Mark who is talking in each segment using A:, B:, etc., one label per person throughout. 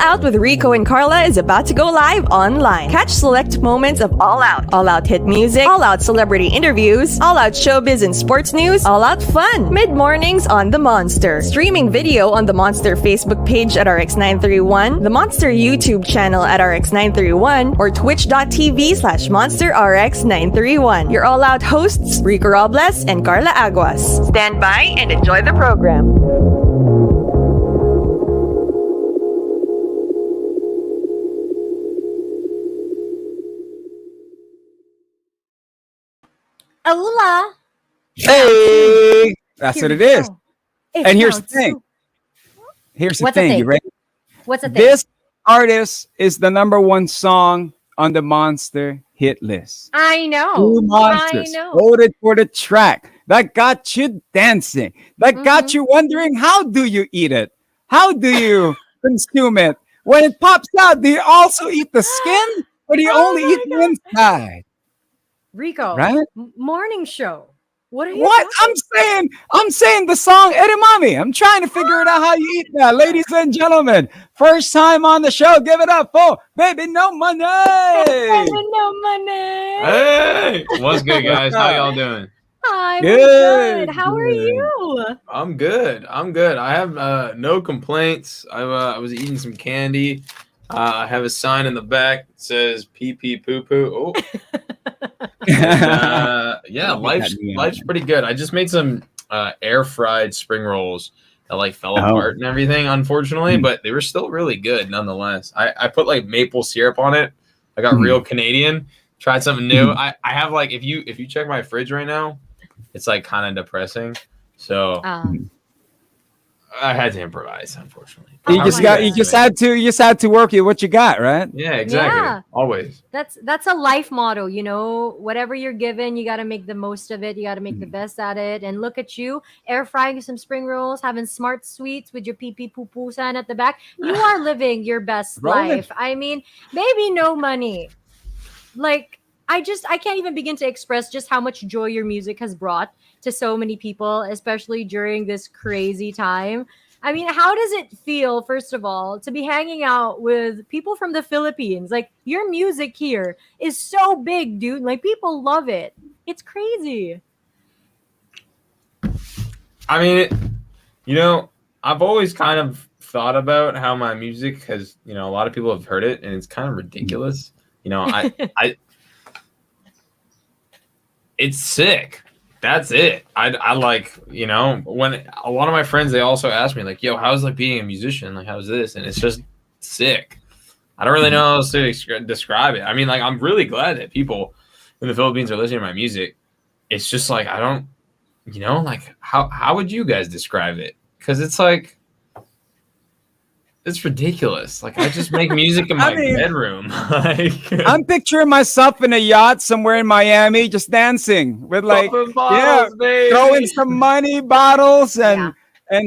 A: Out with Rico and Karla is about to go live online. Catch select moments of All Out hit music, All Out celebrity interviews, All Out showbiz and sports news, All Out fun. Mid-mornings on the Monster. Streaming video on the Monster Facebook page at RX931, the Monster YouTube channel at RX931, or twitch.tv/Monster RX931. Your All Out hosts, Rico Robles and Karla Aguas. Stand by and enjoy the program.
B: Hola.
C: Hey, that's
B: Here
C: what it
B: we
C: is.
B: go.
C: And here's the thing. Here's the
B: What's the
C: thing.
B: thing?
C: You ready?
B: What's the thing?
C: This artist is the #1 song on the Monster hit list.
B: I know.
C: Two monsters
B: I know.
C: voted for the track that got you dancing, that got you wondering, how do you eat it? How do you consume it? When it pops out, do you also eat the skin or do you only eat the inside?
B: Rico,
C: Right?
B: morning show. What are you
C: What?
B: talking-
C: I'm saying the song Edamame. I'm trying to figure it out how you eat that. Ladies and gentlemen, first time on the show, give it up for Baby No Money.
B: No money.
D: Hey, what's good, guys? How y'all doing?
B: Hi,
C: Good,
B: we're good. How are
C: good.
B: you?
D: I'm good. I have no complaints. I was eating some candy. I have a sign in the back that says "pee pee poo poo." Oh, and, yeah, life's pretty good. I just made some air fried spring rolls that like fell apart and everything, unfortunately, but they were still really good nonetheless. I put like maple syrup on it. I got real Canadian. Tried something new. I have like if you check my fridge right now, it's like kind of depressing. So I had to improvise, unfortunately.
C: You just had to work with what you got, right?
D: Yeah, exactly.
B: Yeah.
D: Always.
B: That's a life motto, you know. Whatever you're given, you got to make the most of it. You got to make the best at it. And look at you, air frying some spring rolls, having smart sweets with your pee pee poo poo sign at the back. You are living your best life. I mean, maybe no money. Like I can't even begin to express just how much joy your music has brought to so many people, especially during this crazy time. I mean, how does it feel, first of all, to be hanging out with people from the Philippines? Like, your music here is so big, dude. Like, people love it. It's crazy.
D: I mean, I've always kind of thought about how my music has, a lot of people have heard it, and it's kind of ridiculous. It's sick. That's it. I like, when a lot of my friends, they also ask me like, yo, how's like being a musician? Like, how's this? And it's just sick. I don't really know how else to describe it. I mean, like, I'm really glad that people in the Philippines are listening to my music. It's just like, I don't, like how would you guys describe it? Because it's like, it's ridiculous. Like, I just make music in my bedroom.
C: I'm picturing myself in a yacht somewhere in Miami, just dancing with like, throwing some money bottles and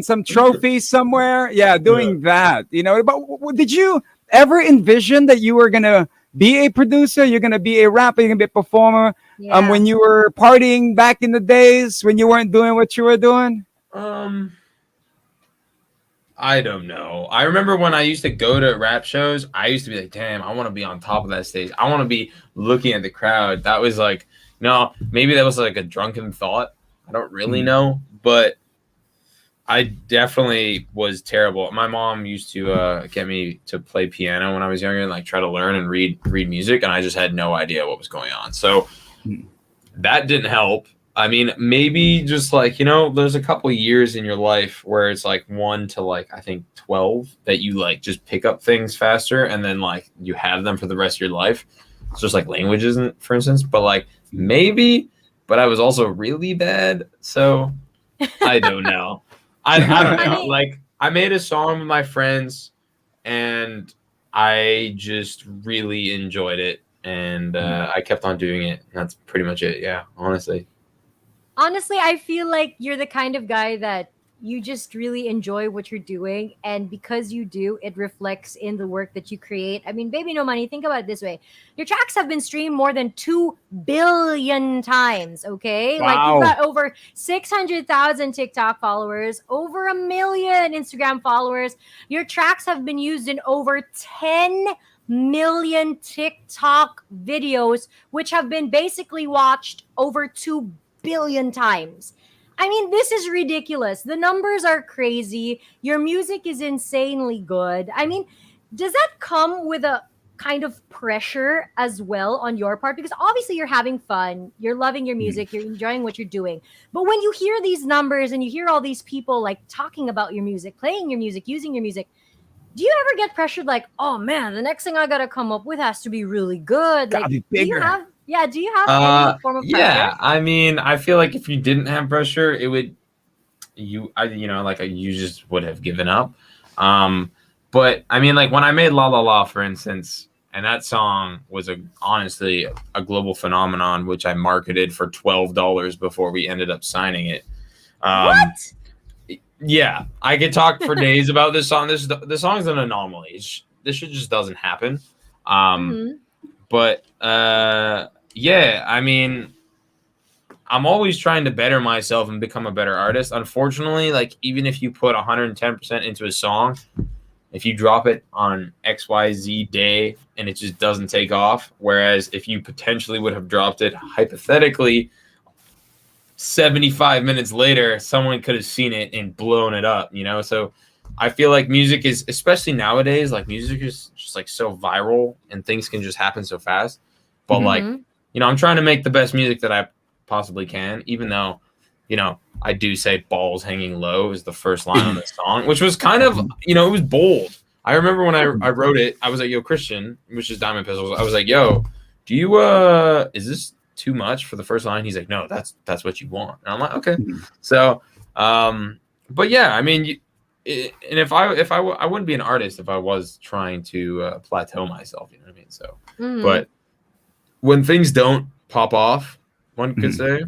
C: some trophies somewhere. Yeah, doing that. But did you ever envision that you were gonna be a producer? You're gonna be a rapper. You're gonna be a performer. When you were partying back in the days when you weren't doing what you were doing.
D: I don't know. I remember when I used to go to rap shows, I used to be like, damn, I want to be on top of that stage. I want to be looking at the crowd. That was like, maybe that was like a drunken thought. I don't really know, but I definitely was terrible. My mom used to get me to play piano when I was younger and like try to learn and read music. And I just had no idea what was going on. So that didn't help. I mean, maybe just like, there's a couple of years in your life where it's like 1 to like, I think 12 that you like just pick up things faster and then like you have them for the rest of your life. It's just like languages, for instance, but like maybe, but I was also really bad. So I don't know. I don't know. Like, I made a song with my friends and I just really enjoyed it. And I kept on doing it. That's pretty much it. Yeah, honestly.
B: Honestly, I feel like you're the kind of guy that you just really enjoy what you're doing, and because you do, it reflects in the work that you create. I mean, Baby No Money, think about it this way. Your tracks have been streamed more than 2 billion times, okay? Like, you've
C: Wow.
B: got over 600,000 TikTok followers, over a million Instagram followers. Your tracks have been used in over 10 million TikTok videos, which have been basically watched over 2 billion times. I mean, this is ridiculous. The numbers are crazy. Your music is insanely good. I mean, does that come with a kind of pressure as well on your part? Because obviously you're having fun, you're loving your music, you're enjoying what you're doing. But when you hear these numbers and you hear all these people like talking about your music, playing your music, using your music, do you ever get pressured like, oh man, the next thing I gotta come up with has to be really good?
C: Gotta
B: Like,
C: be
B: do you
C: bigger.
B: have do you have any form of pressure?
D: Yeah, I mean, I feel like if you didn't have pressure, it would you just would have given up. But I mean, like when I made La La La, for instance, and that song was honestly a global phenomenon, which I marketed for $12 before we ended up signing it.
B: What?
D: Yeah, I could talk for days about this song. This song's an anomaly. This shit just doesn't happen. But yeah, I mean, I'm always trying to better myself and become a better artist. Unfortunately, like even if you put 110% into a song, if you drop it on XYZ day and it just doesn't take off, whereas if you potentially would have dropped it hypothetically 75 minutes later, someone could have seen it and blown it up, you know? So I feel like music is, especially nowadays, like music is just like so viral and things can just happen so fast. But like, you know, I'm trying to make the best music that I possibly can, even though, you know, I do say balls hanging low is the first line on the song, which was kind of, you know, it was bold. I remember when I wrote it, I was like, yo, Christian, which is Diamond Pistols. I was like, yo, do you, is this too much for the first line? He's like, no, that's what you want. And I'm like, okay. So, but yeah, I mean, and if I wouldn't be an artist if I was trying to plateau myself, you know what I mean? So, but when things don't pop off, one could say,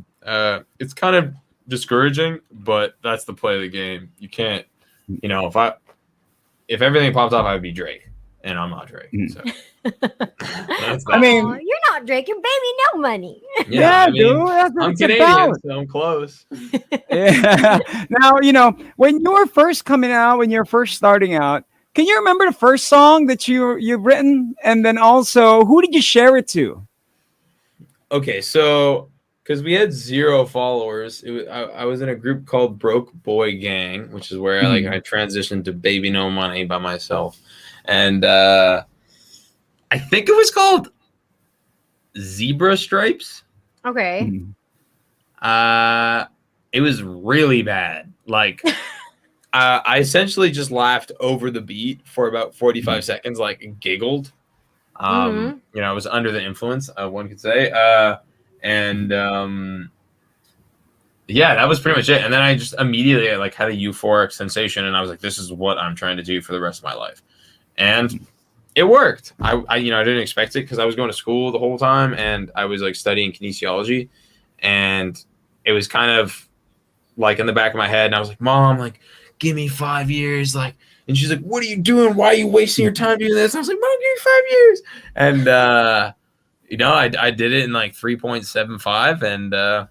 D: it's kind of discouraging, but that's the play of the game. You can't, you know, if everything popped off, I would be Drake, and I'm not Drake. So.
C: I mean,
B: you're not Drake, you're Baby No Money.
C: Yeah,
D: I mean,
C: dude.
D: I'm Canadian, so I'm close.
C: Yeah. Now, you know, when you were first coming out, when you're first starting out, can you remember the first song that you've written? And then also, who did you share it to?
D: Okay, so because we had 0 followers, I was in a group called Broke Boy Gang, which is where I transitioned to Baby No Money by myself, and I think it was called Zebra Stripes.
B: Okay.
D: It was really bad. Like, I essentially just laughed over the beat for about 45 seconds, like giggled. You know, I was under the influence, one could say. Yeah, that was pretty much it. And then I just immediately like had a euphoric sensation, and I was like, this is what I'm trying to do for the rest of my life. And it worked. I you know, I didn't expect it because I was going to school the whole time and I was like studying kinesiology, and it was kind of like in the back of my head, and I was like, Mom, like, give me 5 years, like, and she's like, what are you doing? Why are you wasting your time doing this? And I was like, Mom, give me 5 years. And you know, I did it in like 3.75, and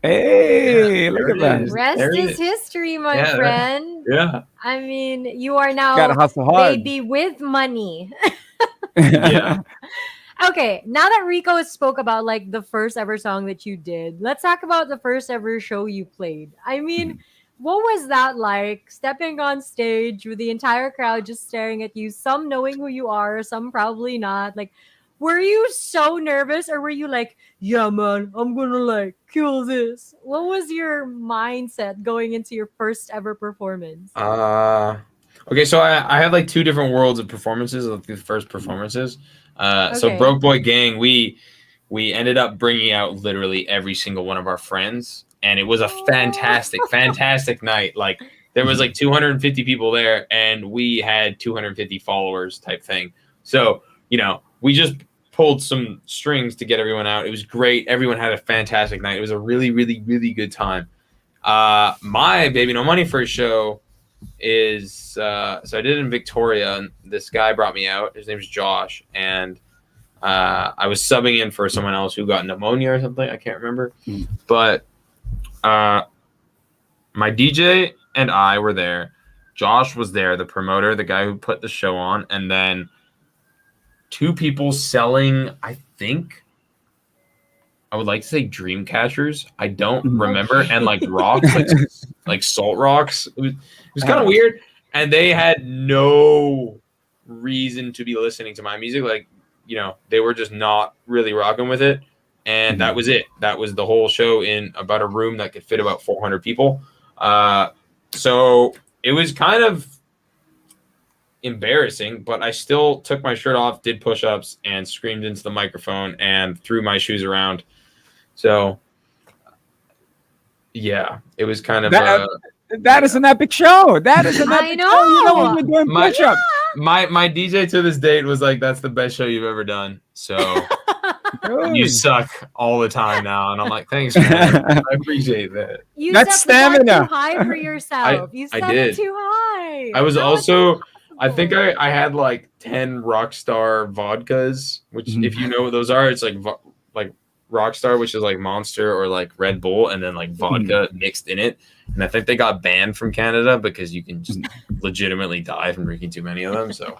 C: hey, look at that.
B: Rest is history, my friend.
D: Yeah.
B: I mean, you are now
C: Gotta hustle hard.
B: Baby with money.
D: Yeah.
B: Okay, now that Rico spoke about like the first ever song that you did, let's talk about the first ever show you played. I mean, what was that like, stepping on stage with the entire crowd just staring at you, some knowing who you are, some probably not? Like, were you so nervous, or were you like, yeah, man, I'm gonna like kill this? What was your mindset going into your first ever performance?
D: Okay, so I had like 2 different worlds of performances, like the first performances. So Broke Boy Gang, we ended up bringing out literally every single one of our friends, and it was a fantastic night. Like, there was like 250 people there, and we had 250 followers type thing. So, you know, we just pulled some strings to get everyone out. It was great. Everyone had a fantastic night. It was a really, really, really good time. My Baby No Money first show is so I did it in Victoria, and this guy brought me out. His name's Josh, and I was subbing in for someone else who got pneumonia or something. I can't remember, but my DJ and I were there. Josh was there, the promoter, the guy who put the show on, and then 2 people selling, I think, I would like to say dream catchers. I don't remember. And like rocks, like salt rocks. It was kind of weird. And they had no reason to be listening to my music. Like, they were just not really rocking with it. And that was it. That was the whole show in about a room that could fit about 400 people. So it was kind of embarrassing, but I still took my shirt off, did push-ups, and screamed into the microphone and threw my shoes around. So, yeah, it was kind of
C: that is an epic show. That is an epic show. You know when you're doing push-ups.
D: My DJ to this date was like, "That's the best show you've ever done." So you suck all the time now, and I'm like, "Thanks, man. I appreciate that."
B: You
C: That's
B: set the bar
C: stamina.
B: too high for yourself. You set it too high.
D: I was also. I think I had like 10 Rockstar vodkas, which if you know what those are, it's like Rockstar, which is like Monster or like Red Bull, and then like vodka mixed in it. And I think they got banned from Canada because you can just legitimately die from drinking too many of them. So,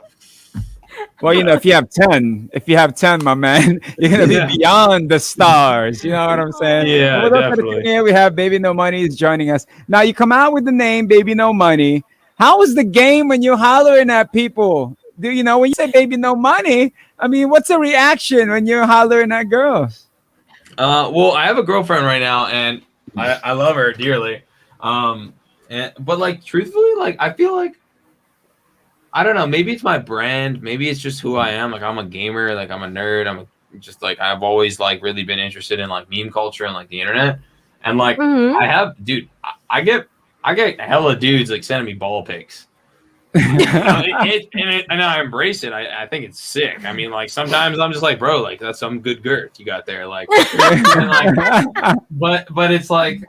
C: well, if you have 10, my man, you're gonna be beyond the stars. You know what I'm saying?
D: Yeah, definitely.
C: We have Baby No Money is joining us now. You come out with the name Baby No Money. How is the game when you're hollering at people? When you say Baby No Money? I mean, what's the reaction when you're hollering at girls?
D: Well, I have a girlfriend right now, and I love her dearly. But like, truthfully, like, I feel like, I don't know, maybe it's my brand, maybe it's just who I am. Like, I'm a gamer, like, I'm a nerd. Just like, I've always like really been interested in like meme culture and like the internet, and like I get hella dudes like sending me ball pics. And I embrace it. I think it's sick. I mean, like, sometimes I'm just like, bro, like, that's some good girth you got there. Like, but it's like,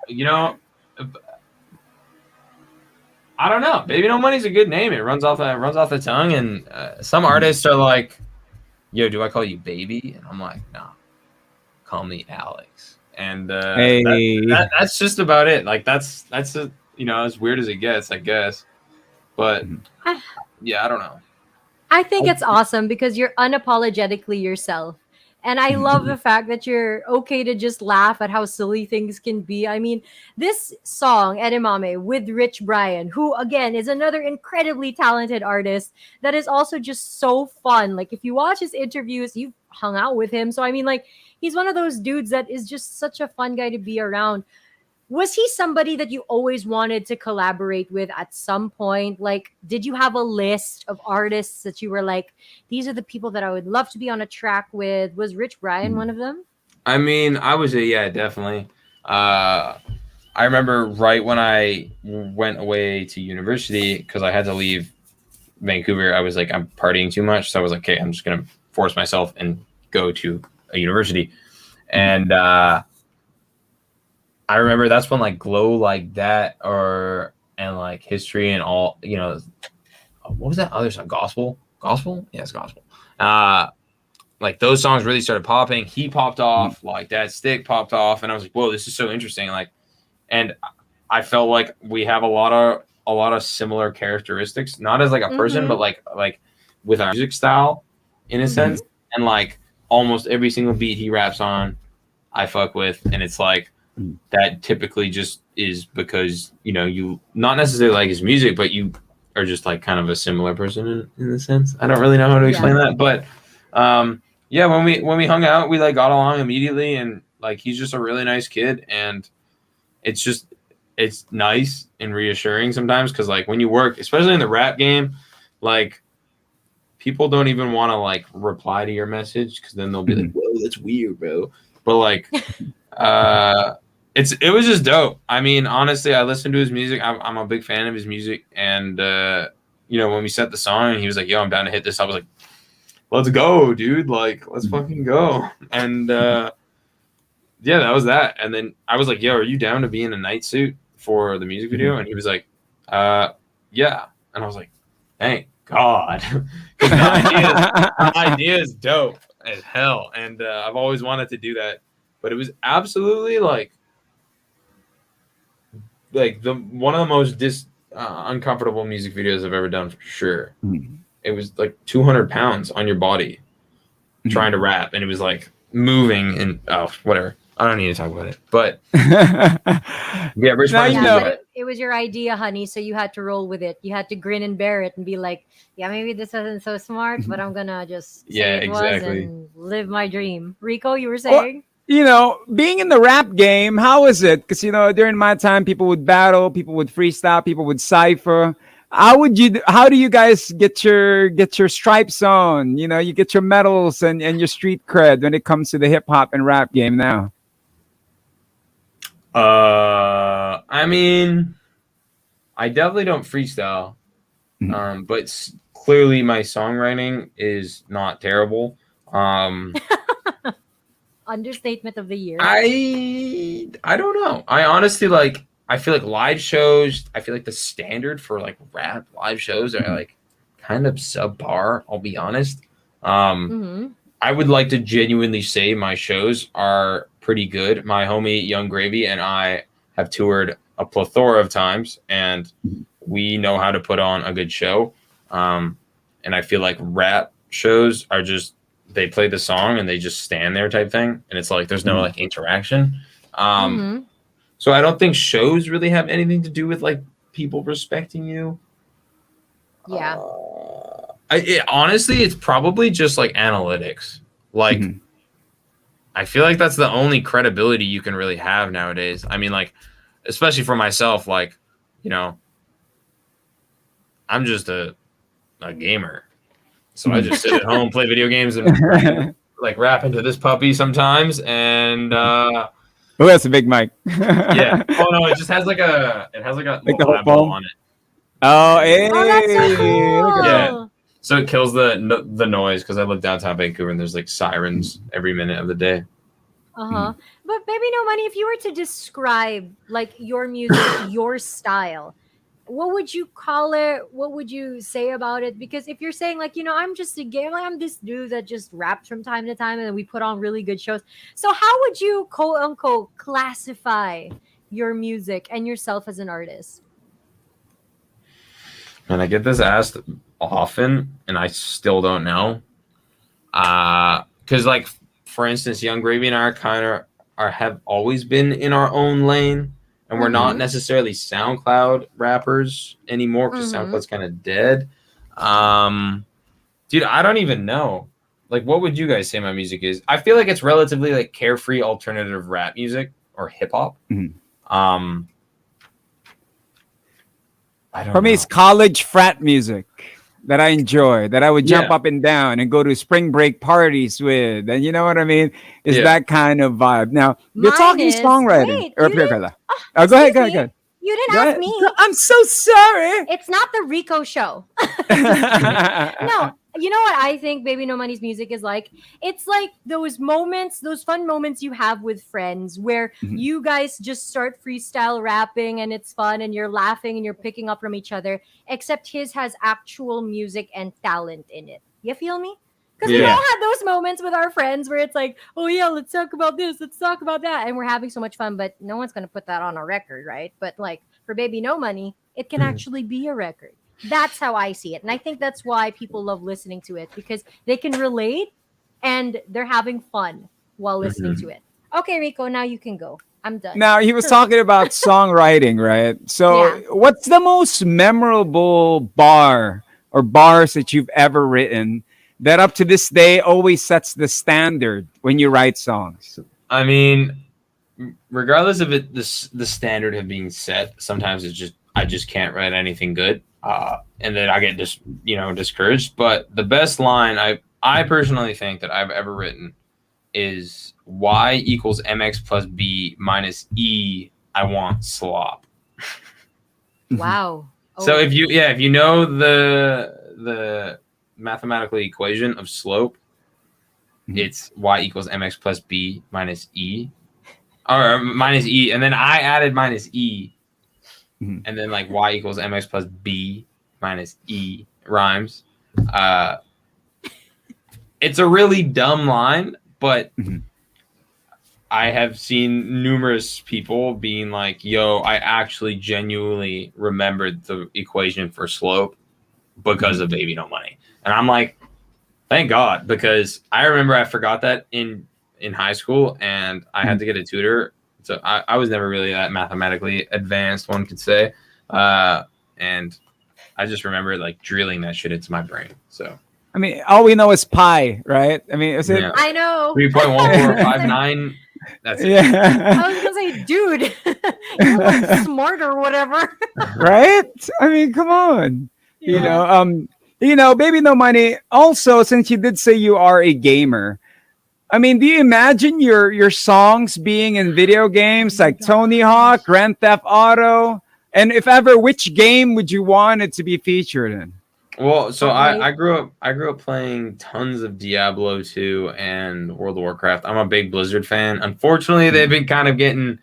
D: I don't know. Baby No Money's a good name. It runs off the tongue. And some artists are like, yo, do I call you baby? And I'm like, no, call me Alex. And that's just about it. Like, that's as weird as it gets, I guess. But yeah, I don't know.
B: I think it's awesome because you're unapologetically yourself. And I love the fact that you're okay to just laugh at how silly things can be. I mean, this song, Edamame, with Rich Brian, who, again, is another incredibly talented artist that is also just so fun. Like, if you watch his interviews, you've hung out with him. So, I mean, like, he's one of those dudes that is just such a fun guy to be around. Was he somebody that you always wanted to collaborate with at some point? Like, did you have a list of artists that you were like, these are the people that I would love to be on a track with? Was Rich Brian one of them?
D: I mean, I was definitely. I remember right when I went away to university, because I had to leave Vancouver, I was like, I'm partying too much. So I was like, okay, I'm just going to force myself and go to a university. And I remember that's when like Glow Like That and like History and all, what was that other song? Gospel? Yes, Gospel. Like those songs really started popping. He popped off, like That Stick popped off, and I was like, whoa, this is so interesting. Like, and I felt like we have a lot of similar characteristics, not as like a person, but like with our music style in a sense. And like almost every single beat he raps on, I fuck with, and it's like, that typically just is because, you not necessarily like his music, but you are just like kind of a similar person in a sense. I don't really know how to explain that, but when we hung out, we like got along immediately, and like he's just a really nice kid, and it's nice and reassuring sometimes because like when you work, especially in the rap game, like people don't even want to like reply to your message because then they'll be like, whoa, that's weird, bro. But like it was just dope. I mean, honestly, I listened to his music. I'm a big fan of his music. And, when we set the song and he was like, yo, I'm down to hit this, I was like, let's go, dude. Like, let's fucking go. And, that was that. And then I was like, yo, are you down to be in a night suit? for the music video? And he was like, yeah. And I was like, thank God. the idea is dope as hell. And I've always wanted to do that. But it was absolutely like the one of the most uncomfortable music videos I've ever done for sure. It was like 200 pounds on your body trying to rap, and it was like moving and whatever. I don't need to talk about it, but yeah, Rich
B: but it was your idea, honey. So you had to roll with it. You had to grin and bear it and be like, yeah, maybe this wasn't so smart, but I'm gonna just say it was and live my dream. Rico, you were saying?
C: Well, being in the rap game, how is it? Because during my time, people would battle, people would freestyle, people would cipher. How do you guys get your stripes on? You get your medals and your street cred when it comes to the hip hop and rap game now.
D: I mean, I definitely don't freestyle, but clearly my songwriting is not terrible.
B: Understatement of the year.
D: I don't know. I honestly I feel like live shows, I feel like the standard for like rap live shows are like kind of subpar, I'll be honest. I would like to genuinely say my shows are pretty good. My homie Young Gravy and I have toured a plethora of times, and we know how to put on a good show. And I feel like rap shows are just, they play the song and they just stand there type thing. And it's like, there's no like interaction. So I don't think shows really have anything to do with like people respecting you.
B: Yeah.
D: Honestly, it's probably just like analytics. Like, I feel like that's the only credibility you can really have nowadays. I mean, like, especially for myself, like, I'm just a gamer. So I just sit at home, play video games, and like rap into this puppy sometimes. And
C: oh, that's a big mic.
D: Yeah. Oh no, it just has like a
C: the whole
D: ball on it.
C: Oh, hey.
B: Oh, that's so cool.
D: Yeah. So it kills the noise because I live downtown Vancouver and there's like sirens every minute of the day.
B: But Baby No Money, if you were to describe like your music, your style, what would you call it? What would you say about it? Because if you're saying like, I'm just a gamer, I'm this dude that just raps from time to time and we put on really good shows. So how would you quote unquote classify your music and yourself as an artist?
D: And I get this asked often and I still don't know. Cause like, for instance, Young Gravy and I have always been in our own lane. And we're not necessarily SoundCloud rappers anymore because SoundCloud's kind of dead. Dude, I don't even know. Like, what would you guys say my music is? I feel like it's relatively like carefree alternative rap music or hip hop.
C: For me, it's college frat music that I enjoy, that I would jump up and down and go to spring break parties with. And you know what I mean? It's that kind of vibe. Now, you're talking songwriting. Go ahead.
B: You didn't ask me.
C: I'm so sorry.
B: It's not the Rico show. No, you know what I think Baby No Money's music is like? It's like those moments, those fun moments you have with friends where you guys just start freestyle rapping and it's fun and you're laughing and you're picking up from each other, except his has actual music and talent in it. You feel me? Because we all had those moments with our friends where it's like, oh yeah, let's talk about this, let's talk about that. And we're having so much fun, but no one's going to put that on a record, right? But like for Baby No Money, it can actually be a record. That's how I see it. And I think that's why people love listening to it, because they can relate and they're having fun while listening to it. Okay, Rico, now you can go. I'm done.
C: Now, he was talking about songwriting, right? So what's the most memorable bar or bars that you've ever written that up to this day always sets the standard when you write songs?
D: I mean, regardless of it, the standard of being set, sometimes I just can't write anything good. And then I get discouraged. But the best line I personally think that I've ever written is Y equals MX plus B minus E. I want slop.
B: Wow.
D: So if you know the mathematical equation of slope, it's Y equals MX plus B minus E, or minus E, and then I added minus E and then like y equals mx plus b minus e rhymes. It's a really dumb line, but I have seen numerous people being like, yo, I actually genuinely remembered the equation for slope because of Baby No Money. And I'm like, thank God, because I remember I forgot that in high school and I had to get a tutor. So I was never really that mathematically advanced, one could say. And I just remember like drilling that shit into my brain. So
C: I mean, all we know is pi, right? I mean, is it?
D: Yeah.
B: I know.
D: 3.1459. That's it.
C: Yeah.
B: I was gonna say, dude, you're like smart or whatever.
C: Right? I mean, come on.
B: Yeah.
C: Baby No Money. Also, since you did say you are a gamer, I mean, do you imagine your songs being in video games like Tony Hawk, Grand Theft Auto? And if ever, which game would you want it to be featured in?
D: Well, so I grew up playing tons of Diablo 2 and World of Warcraft. I'm a big Blizzard fan. Unfortunately, they've been kind of getting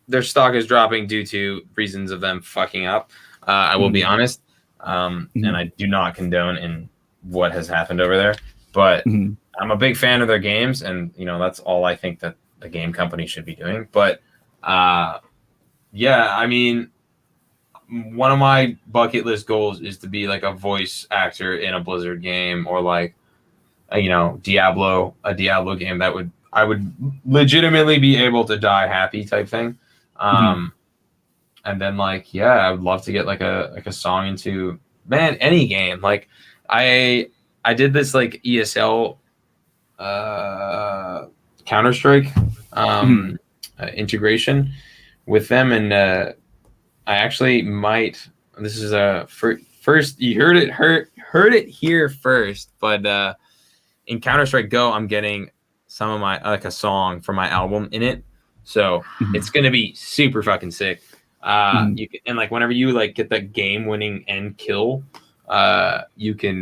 D: their stock is dropping due to reasons of them fucking up. I will be honest, and I do not condone in what has happened over there. But I'm a big fan of their games, and that's all I think that the game company should be doing. But yeah, I mean, one of my bucket list goals is to be like a voice actor in a Blizzard game, or like a Diablo game that I would legitimately be able to die happy type thing. And then like, yeah, I would love to get like a song into any game. Like I did this like ESL Counter-Strike integration with them, and I actually might. This is a first. You heard it here first. But in Counter-Strike Go, I'm getting some of my like a song from my album in it, so it's gonna be super fucking sick. You can, and like whenever you like get the game-winning end kill, you can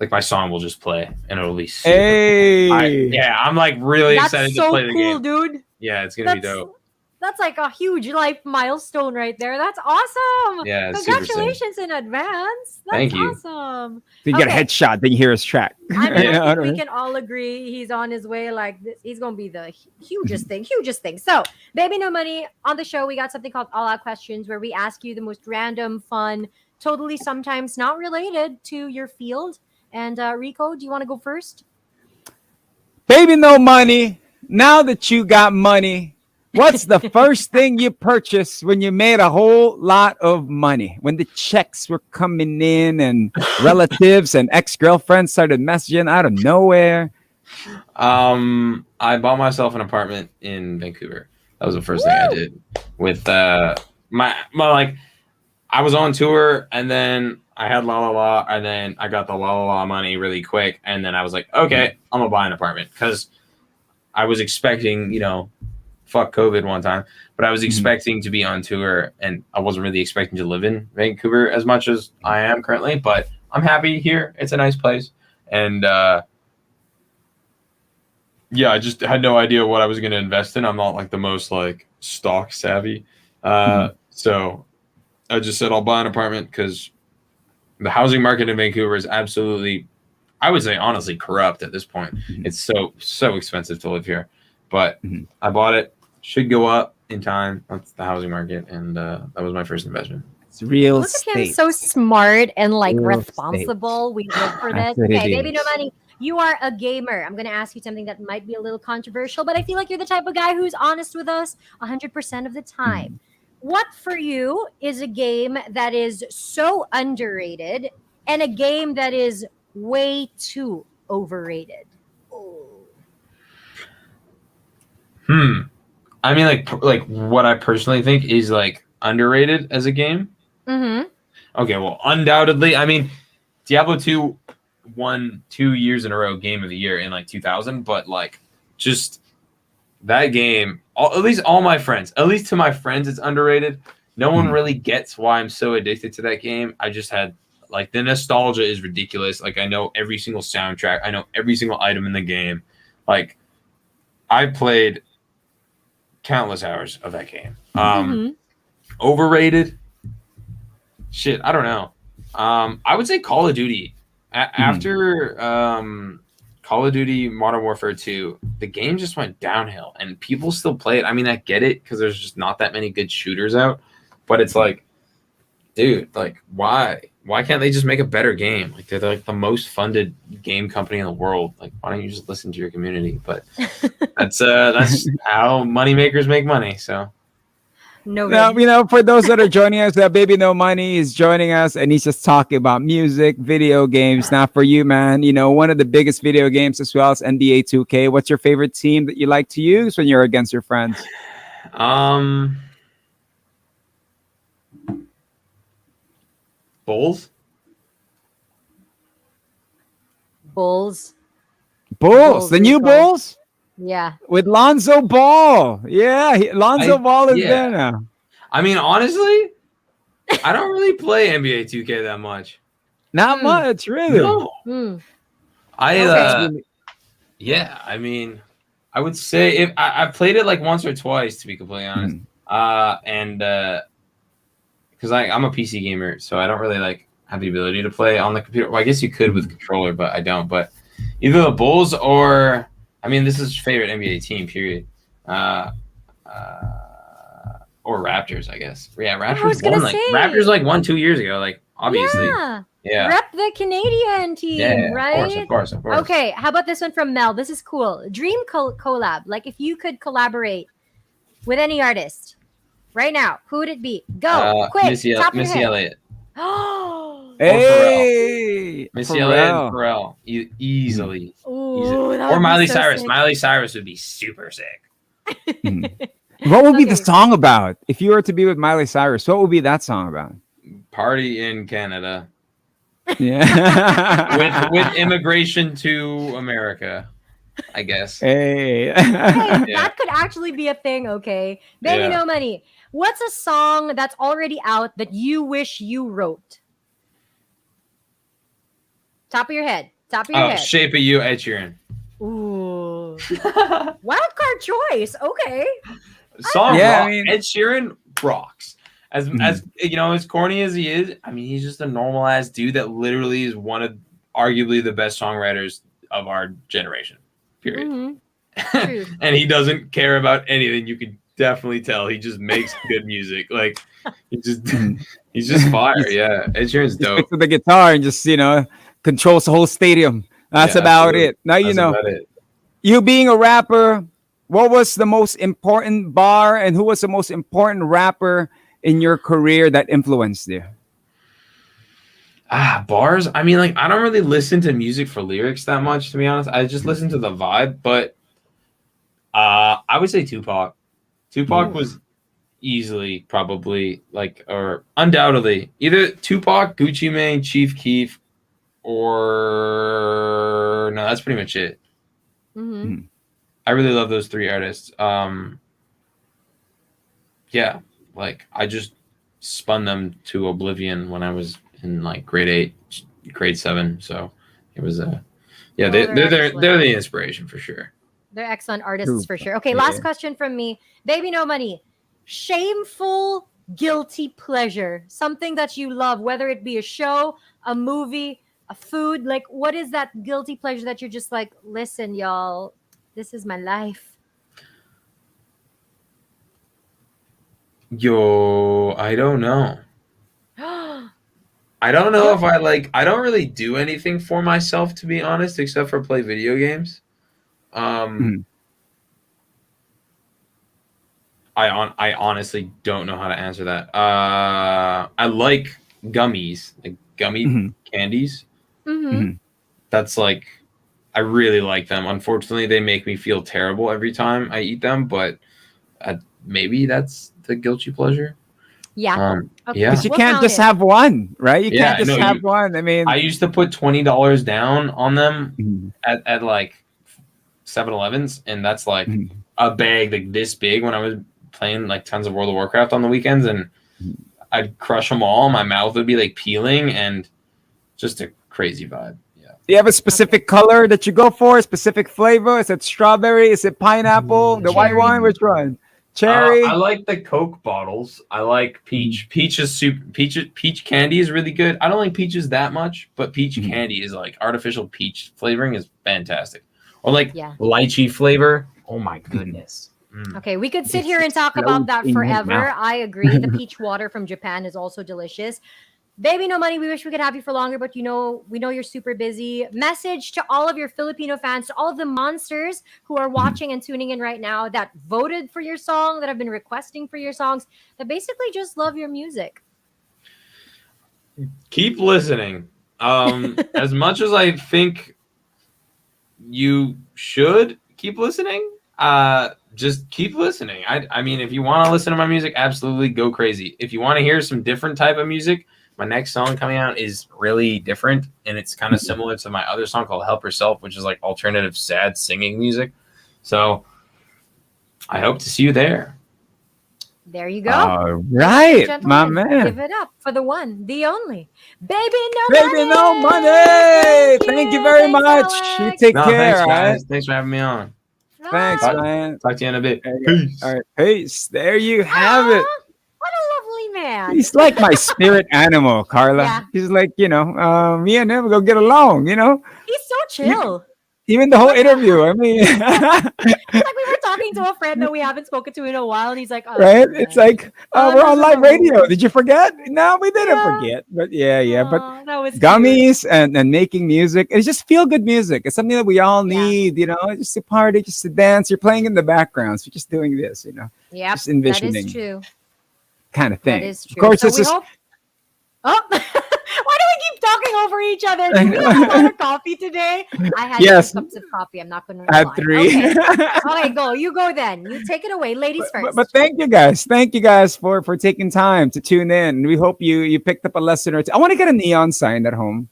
D: like my song will just play and it'll be super I'm like really excited to play the game.
B: Dude.
D: Yeah, it's gonna be dope.
B: That's like a huge life milestone right there. That's awesome.
D: Yeah,
B: congratulations in advance. That's
D: Thank you.
B: Awesome.
C: You get a headshot, then you hear his track.
B: I mean, I think we can all agree he's on his way. Like he's gonna be the hugest thing. So, Baby No Money, on the show, we got something called All Out Questions, where we ask you the most random, fun, totally sometimes not related to your field. And Rico, do you want to go first?
C: Baby No Money. Now that you got money, what's the first thing you purchased when you made a whole lot of money? When the checks were coming in and relatives and ex-girlfriends started messaging out of nowhere?
D: I bought myself an apartment in Vancouver. That was the first thing I did with my like I was on tour, and then I had La La La, and then I got the La La La money really quick, and then I was like, okay, I'm gonna buy an apartment, because I was expecting, fuck COVID one time, but I was expecting to be on tour, and I wasn't really expecting to live in Vancouver as much as I am currently, but I'm happy here. It's a nice place. And yeah, I just had no idea what I was going to invest in. I'm not like the most like stock savvy. So I just said I'll buy an apartment, because the housing market in Vancouver is absolutely, I would say honestly, corrupt at this point. It's so expensive to live here. But I bought it. Should go up in time. That's the housing market, and that was my first investment.
C: It's real
B: Look at him, so smart and like responsible. We live for this. Okay, Baby No Money, you are a gamer. I'm gonna ask you something that might be a little controversial, but I feel like you're the type of guy who's honest with us 100% of the time. What for you is a game that is so underrated and a game that is way too overrated?
D: I mean, like what I personally think is like underrated as a game. Okay, well, undoubtedly, I mean, Diablo 2 won 2 years in a row Game of the Year in like 2000, but like just that game, at least to my friends, it's underrated. No one really gets why I'm so addicted to that game. I just had like the nostalgia is ridiculous. Like I know every single soundtrack, I know every single item in the game. Like I played countless hours of that game.
B: Mm-hmm.
D: Overrated. Shit, I don't know. I would say Call of Duty. After Call of Duty Modern Warfare 2, the game just went downhill, and people still play it. I mean, I get it because there's just not that many good shooters out, but it's like, dude, like, why? Why can't they just make a better game? Like, they're like the most funded game company in the world. Like, why don't you just listen to your community? But that's how moneymakers make money. So.
C: Now, for those that are joining us, Baby No Money is joining us, and he's just talking about music, video games. Now, for you, man, one of the biggest video games as well is NBA 2K. What's your favorite team that you like to use when you're against your friends?
D: Bulls.
C: The new Bulls?
B: Yeah.
C: With Lonzo Ball. Yeah, Lonzo Ball is there now.
D: I mean, honestly, I don't really play NBA 2K that much.
C: Not much, really.
D: No. Yeah, I mean, I would say if I've played it like once or twice, to be completely honest. And because I'm a PC gamer, so I don't really like have the ability to play on the computer. Well, I guess you could with controller, but I don't. But either the Bulls or, I mean, this is your favorite NBA team, period. Or Raptors, I guess. Yeah, Raptors won 2 years ago, like, obviously. Yeah.
B: Rep the Canadian team, right?
D: Of course.
B: Okay, how about this one from Mel? This is cool. Dream collab. Like, if you could collaborate with any artist right now, who would it be? Go, quick,
D: Missy Elliott.
B: Oh,
C: hey,
D: Missy Elliott and Pharrell, easily.
B: Ooh,
D: or Miley
B: so
D: Cyrus.
B: sick.
D: Miley Cyrus would be super sick.
C: What would be the song about? If you were to be with Miley Cyrus, what would be that song about?
D: Party in Canada.
C: Yeah.
D: with immigration to America, I guess.
C: Hey.
B: That could actually be a thing, okay? Baby No Money. What's a song that's already out that you wish you wrote? Top of your head.
D: Shape of You, Ed Sheeran.
B: Ooh. Wild card choice. Okay.
D: Ed Sheeran rocks. As as corny as he is, I mean, he's just a normal ass dude that literally is one of arguably the best songwriters of our generation. Period. And he doesn't care about anything. You can definitely tell he just makes good music. Like he's just fire. Yeah, Ed Sheeran's dope.
C: He picks up the guitar and just controls the whole stadium. That's about it. Now you being a rapper, what was the most important bar and who was the most important rapper in your career that influenced you?
D: Bars. I mean, like, I don't really listen to music for lyrics that much, to be honest. I just listen to the vibe. But I would say Tupac. Tupac was easily probably or undoubtedly either Tupac, Gucci Mane, Chief Keef, or no, that's pretty much it. I really love those three artists. Yeah, like I just spun them to oblivion when I was in like grade 8, grade 7. So it was they're the inspiration for sure.
B: They're excellent artists for sure. Okay, last question from me. Baby No Money. Shameful guilty pleasure. Something that you love, whether it be a show, a movie, a food. Like, what is that guilty pleasure that you're just like, listen, y'all, this is my life?
D: Yo, I don't know. I don't know if I don't really do anything for myself, to be honest, except for play video games. I honestly don't know how to answer that. I like gummies, like gummy candies. That's like, I really like them. Unfortunately, they make me feel terrible every time I eat them, but maybe that's the guilty pleasure.
B: Yeah.
C: Because you can't just have one, right? You can't just have one. I mean,
D: I used to put $20 down on them at like 7-Elevens, and that's like a bag like this big when I was playing like tons of World of Warcraft on the weekends, and I'd crush them all. My mouth would be like peeling, and just a crazy vibe. Yeah.
C: Do you have a specific color that you go for? A specific flavor? Is it strawberry? Is it pineapple? The white wine? Which one? cherry.
D: I like the Coke bottles. I like peach. Peach is super. Peach candy is really good. I don't like peaches that much, but peach candy is like artificial peach flavoring is fantastic. Or like lychee flavor. Oh my goodness.
B: Okay, we could sit here and talk about that forever. I agree. The peach water from Japan is also delicious. Baby No Money, we wish we could have you for longer, but we know you're super busy. Message to all of your Filipino fans, to all of the monsters who are watching and tuning in right now that voted for your song, that have been requesting for your songs, that basically just love your music.
D: Keep listening. As much as I think you should keep listening, just keep listening. I mean, if you want to listen to my music, absolutely go crazy. If you want to hear some different type of music, my next song coming out is really different, and it's kind of similar to my other song called Help Yourself, which is like alternative sad singing music. So I hope to see you there.
B: There you go.
C: All right, my man.
B: Give it up for the one, the only. Baby
C: No Money. Thank you very much.
B: Alex.
C: You take care,
D: thanks, guys.
C: right?
D: Thanks for having me on.
C: Thanks, man.
D: Talk to you in a bit.
C: Peace. All right, peace. There you have it.
B: What a lovely man.
C: He's like my spirit animal, Karla.
B: Yeah.
C: He's like, me and him go get along,
B: He's so chill.
C: Even the whole interview. I mean,
B: It's like we were talking to a friend that we haven't spoken to in a while, and he's like, oh,
C: right?
B: man.
C: It's like, we're on live radio. Did you forget? No, we didn't forget. But but
B: that was
C: gummies and making music. It's just feel good music. It's something that we all need, just to party, just to dance. You're playing in the background. So you're just doing this,
B: Yeah,
C: just envisioning.
B: that is true.
C: Kind of thing.
B: That is true.
C: Of course,
B: So
C: it's just.
B: hope... Oh, why do we keep talking over each other? Did we have a lot of coffee today? I had 2 cups of coffee. I'm not going to lie.
C: I had 3.
B: Okay, go. You go then. You take it away. Ladies first.
C: But thank you guys. Thank you guys for taking time to tune in. We hope you picked up a lesson or two. I want to get a neon sign at home.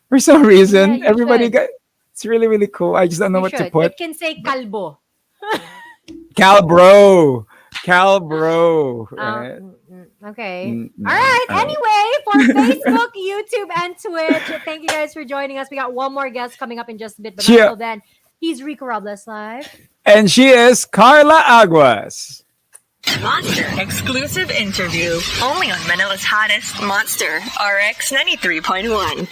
C: For some reason, everybody got. It's really, really cool. I just don't know what to put.
B: It can say Calbo.
C: Calbro. Right?
B: Okay. All right. Anyway, for Facebook, YouTube, and Twitch, thank you guys for joining us. We got one more guest coming up in just a bit. But until then, he's Rico Robles Live.
C: And she is Karla Aguas.
A: Monster exclusive interview only on Manila's hottest Monster RX93.1.